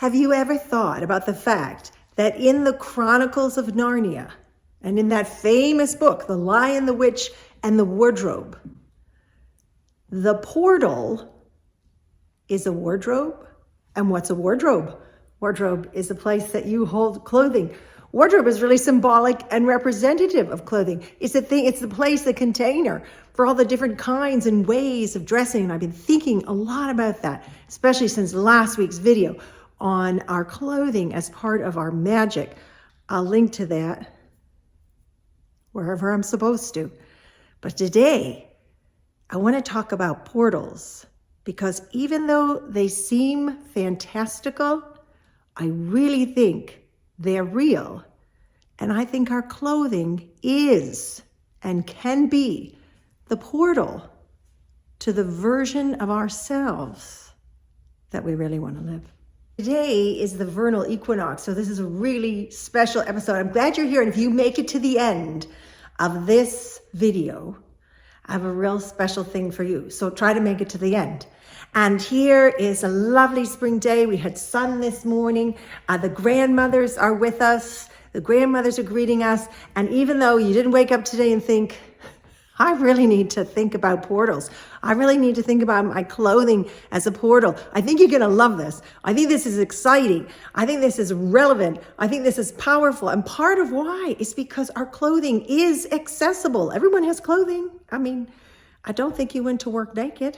Have you ever thought about the fact that in the Chronicles of Narnia, and in that famous book, The Lion, the Witch, and the Wardrobe, the portal is a wardrobe? And what's a wardrobe? Wardrobe is a place that you hold clothing. Wardrobe is really symbolic and representative of clothing. It's the place, the container for all the different kinds and ways of dressing. And I've been thinking a lot about that, especially since last week's video on our clothing as part of our magic. I'll link to that wherever I'm supposed to. But today, I want to talk about portals, because even though they seem fantastical, I really think they're real. And I think our clothing is and can be the portal to the version of ourselves that we really want to live. Today is the vernal equinox, so this is a really special episode. I'm glad you're here, and if you make it to the end of this video, I have a real special thing for you. So try to make it to the end. And here is a lovely spring day. We had sun this morning. The grandmothers are with us. The grandmothers are greeting us. And even though you didn't wake up today and think, I really need to think about portals. I really need to think about my clothing as a portal. I think you're going to love this. I think this is exciting. I think this is relevant. I think this is powerful. And part of why is because our clothing is accessible. Everyone has clothing. I mean, I don't think you went to work naked.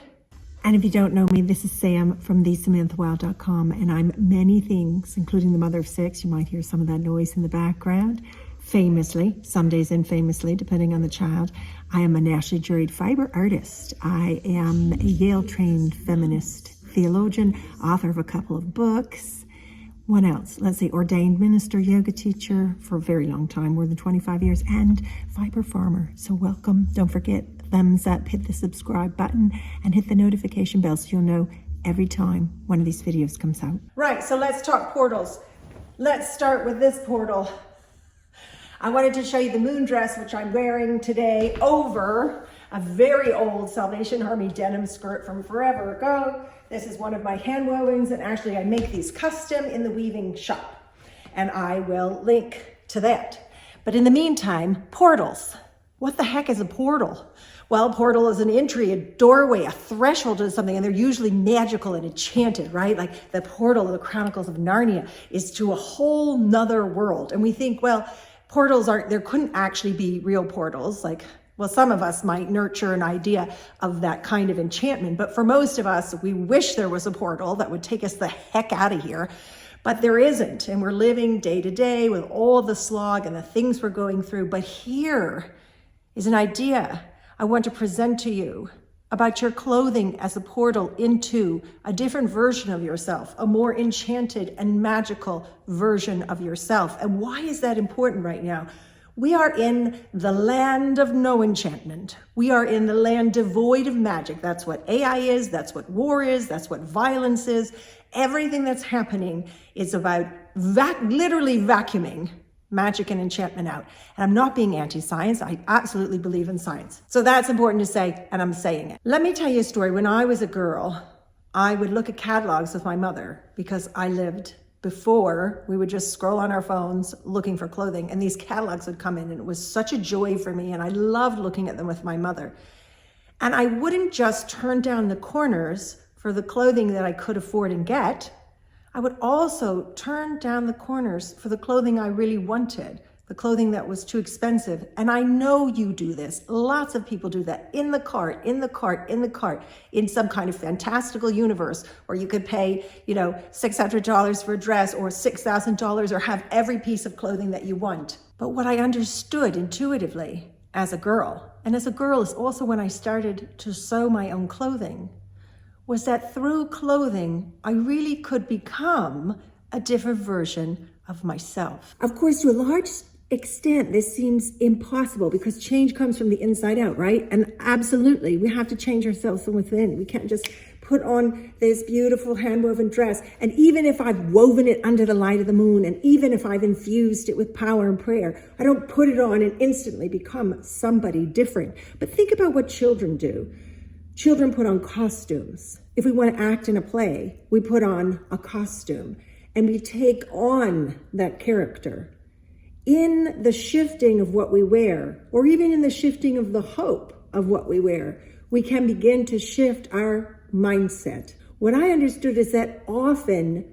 And if you don't know me, this is Sam from thesamanthawild.com, and I'm many things, including the mother of six. You might hear some of that noise in the background. Famously, some days infamously, depending on the child, I am a nationally juried fiber artist. I am a Yale-trained feminist theologian, author of a couple of books. What else? Let's see, ordained minister, yoga teacher for a very long time, more than 25 years, and fiber farmer. So welcome. Don't forget, thumbs up, hit the subscribe button, and hit the notification bell so you'll know every time one of these videos comes out. Right, so let's talk portals. Let's start with this portal. I wanted to show you the moon dress, which I'm wearing today over a very old Salvation Army denim skirt from forever ago. This is one of my hand wovens, and actually I make these custom in the weaving shop, and I will link to that. But in the meantime, portals. What the heck is a portal? Well, a portal is an entry, a doorway, a threshold to something, and they're usually magical and enchanted, right? Like the portal of the Chronicles of Narnia is to a whole nother world. And we think, well, portals there couldn't actually be real portals. Like, well, some of us might nurture an idea of that kind of enchantment, but for most of us, we wish there was a portal that would take us the heck out of here, but there isn't. And we're living day to day with all the slog and the things we're going through. But here is an idea I want to present to you about your clothing as a portal into a different version of yourself, a more enchanted and magical version of yourself. And why is that important right now? We are in the land of no enchantment. We are in the land devoid of magic. That's what AI is. That's what war is. That's what violence is. Everything that's happening is about literally vacuuming magic and enchantment out. And I'm not being anti-science. I absolutely believe in science. So that's important to say, and I'm saying it. Let me tell you a story. When I was a girl, I would look at catalogs with my mother, because I lived before we would just scroll on our phones looking for clothing, and these catalogs would come in, and it was such a joy for me, and I loved looking at them with my mother. And I wouldn't just turn down the corners for the clothing that I could afford and get. I would also turn down the corners for the clothing I really wanted, the clothing that was too expensive. And I know you do this. Lots of people do that. In the cart, in the cart, in the cart, in some kind of fantastical universe where you could pay, $600 for a dress or $6,000 or have every piece of clothing that you want. But what I understood intuitively as a girl, and as a girl is also when I started to sew my own clothing, was that through clothing, I really could become a different version of myself. Of course, to a large extent, this seems impossible because change comes from the inside out, right? And absolutely, we have to change ourselves from within. We can't just put on this beautiful hand-woven dress. And even if I've woven it under the light of the moon, and even if I've infused it with power and prayer, I don't put it on and instantly become somebody different. But think about what children do. Children put on costumes. If we want to act in a play, we put on a costume. and we take on that character. In the shifting of what we wear, or even in the shifting of the hope of what we wear, we can begin to shift our mindset. What I understood is that often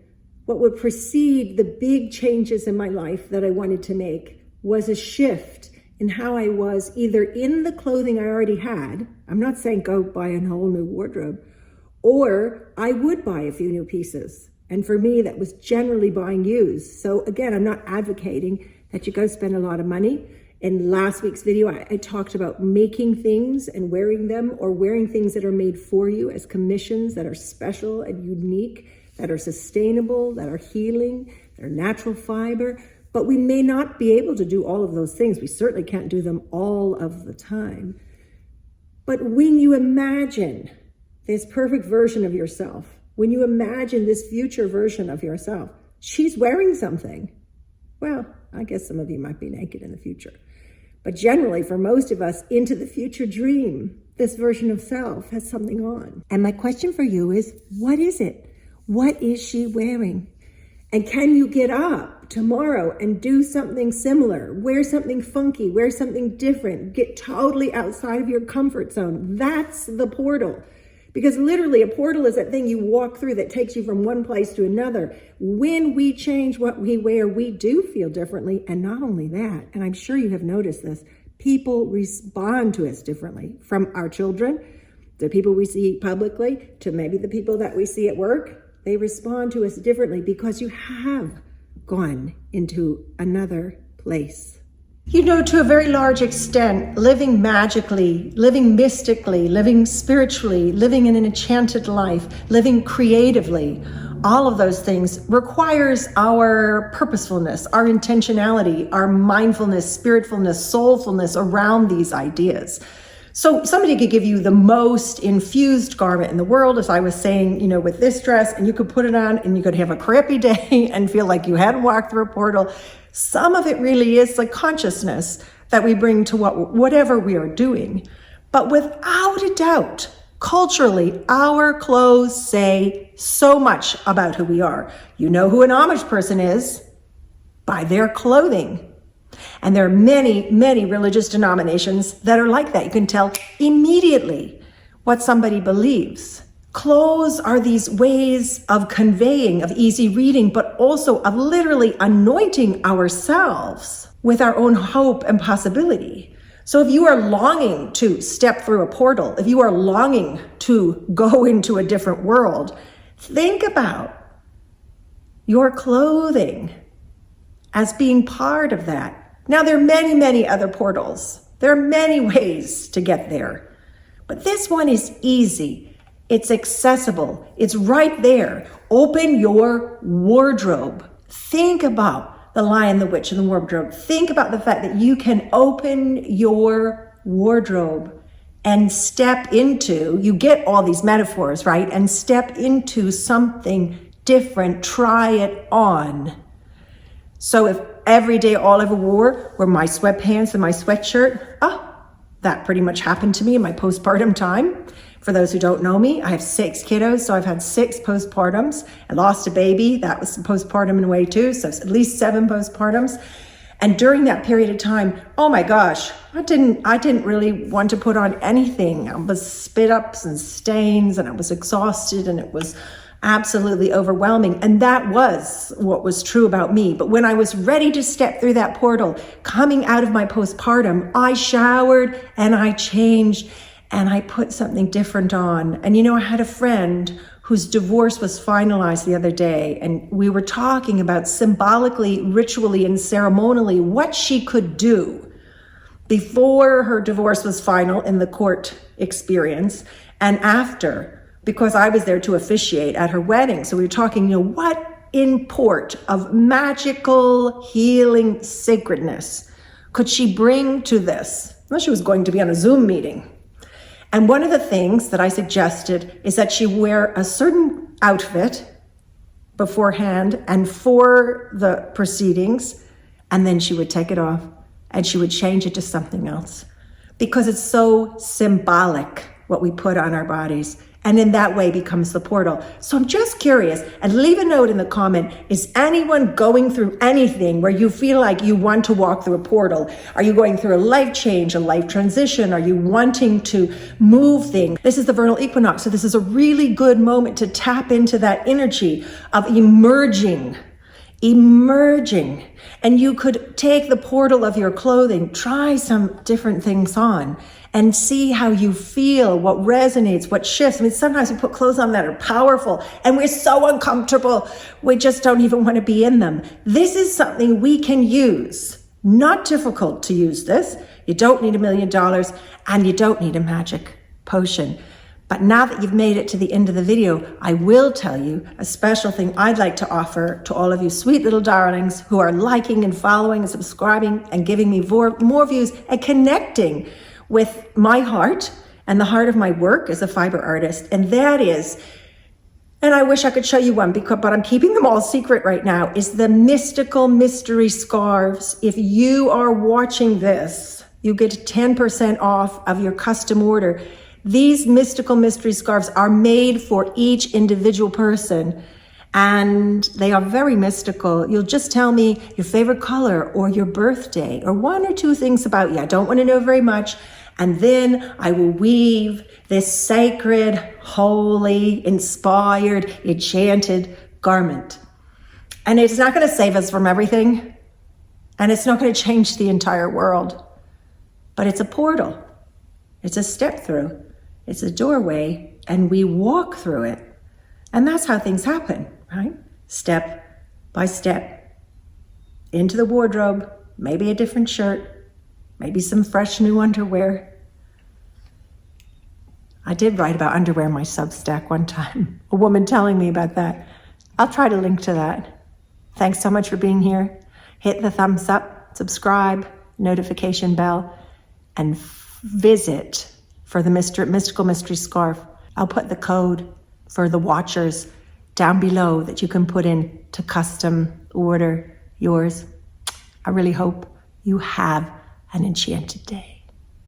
what would precede the big changes in my life that I wanted to make was a shift in how I was either in the clothing I already had. I'm not saying go buy a whole new wardrobe, or I would buy a few new pieces. And for me, that was generally buying used. So again, I'm not advocating that you go spend a lot of money. In last week's video, I talked about making things and wearing them, or wearing things that are made for you as commissions that are special and unique, that are sustainable, that are healing, that are natural fiber. But we may not be able to do all of those things. We certainly can't do them all of the time. But when you imagine this perfect version of yourself, when you imagine this future version of yourself, she's wearing something. Well, I guess some of you might be naked in the future. But generally, for most of us, into the future dream, this version of self has something on. And my question for you is, what is it? What is she wearing? And can you get up tomorrow and do something similar? Wear something funky, wear something different, get totally outside of your comfort zone. That's the portal. Because literally a portal is that thing you walk through that takes you from one place to another. When we change what we wear, we do feel differently. And not only that, and I'm sure you have noticed this, people respond to us differently. From our children, the people we see publicly, to maybe the people that we see at work, they respond to us differently because you have gone into another place. You know, to a very large extent, living magically, living mystically, living spiritually, living in an enchanted life, living creatively, all of those things requires our purposefulness, our intentionality, our mindfulness, spiritfulness, soulfulness around these ideas. So somebody could give you the most infused garment in the world, as I was saying, you know, with this dress, and you could put it on and you could have a crappy day and feel like you hadn't walked through a portal. Some of it really is the consciousness that we bring to whatever we are doing. But without a doubt, culturally, our clothes say so much about who we are. You know who an Amish person is by their clothing. And there are many, many religious denominations that are like that. You can tell immediately what somebody believes. Clothes are these ways of conveying, of easy reading, but also of literally anointing ourselves with our own hope and possibility. So if you are longing to step through a portal, if you are longing to go into a different world, think about your clothing as being part of that. Now, there are many, many other portals. There are many ways to get there, but this one is easy. It's accessible. It's right there. Open your wardrobe. Think about the Lion, the Witch, and the Wardrobe. Think about the fact that you can open your wardrobe and step into, you get all these metaphors, right? And step into something different. Try it on. So if every day all I ever wore were my sweatpants and my sweatshirt, that pretty much happened to me in my postpartum time. For those who don't know me, I have 6 kiddos, so I've had 6 postpartums. I lost a baby, that was postpartum in a way too, so it's at least 7 postpartums. And during that period of time, oh my gosh, I didn't really want to put on anything. I was spit ups and stains, and I was exhausted, and it was absolutely overwhelming. And that was what was true about me. But when I was ready to step through that portal, coming out of my postpartum, I showered and I changed and I put something different on. And you know, I had a friend whose divorce was finalized the other day, and we were talking about symbolically, ritually, and ceremonially what she could do before her divorce was final in the court experience, and after, because I was there to officiate at her wedding. So we were talking, you know, what import of magical healing sacredness could she bring to this? Well, she was going to be on a Zoom meeting. And one of the things that I suggested is that she wear a certain outfit beforehand and for the proceedings, and then she would take it off and she would change it to something else. Because it's so symbolic what we put on our bodies. and in that way becomes the portal. So I'm just curious, and leave a note in the comment, is anyone going through anything where you feel like you want to walk through a portal? Are you going through a life change, a life transition? Are you wanting to move things? This is the vernal equinox, so this is a really good moment to tap into that energy of emerging. And you could take the portal of your clothing, try some different things on, and see how you feel, what resonates, what shifts. I mean, sometimes we put clothes on that are powerful and we're so uncomfortable, we just don't even want to be in them. This is something we can use. Not difficult to use this. You don't need $1 million and you don't need a magic potion. But now that you've made it to the end of the video, I will tell you a special thing I'd like to offer to all of you sweet little darlings who are liking and following and subscribing and giving me more views and connecting with my heart and the heart of my work as a fiber artist. And that is, and I wish I could show you one, but I'm keeping them all secret right now, is the mystical mystery scarves. If you are watching this, you get 10% off of your custom order. These mystical mystery scarves are made for each individual person, and they are very mystical. You'll just tell me your favorite color or your birthday or one or two things about you. I don't want to know very much. And then I will weave this sacred, holy, inspired, enchanted garment. And it's not going to save us from everything, and it's not going to change the entire world, but it's a portal. It's a step through. It's a doorway, and we walk through it. And that's how things happen, right? Step by step. Into the wardrobe, maybe a different shirt, maybe some fresh new underwear. I did write about underwear in my Substack one time. A woman telling me about that. I'll try to link to that. Thanks so much for being here. Hit the thumbs up, subscribe, notification bell, and visit for the mystical mystery scarf. I'll put the code for the watchers down below that you can put in to custom order yours. I really hope you have an enchanted day.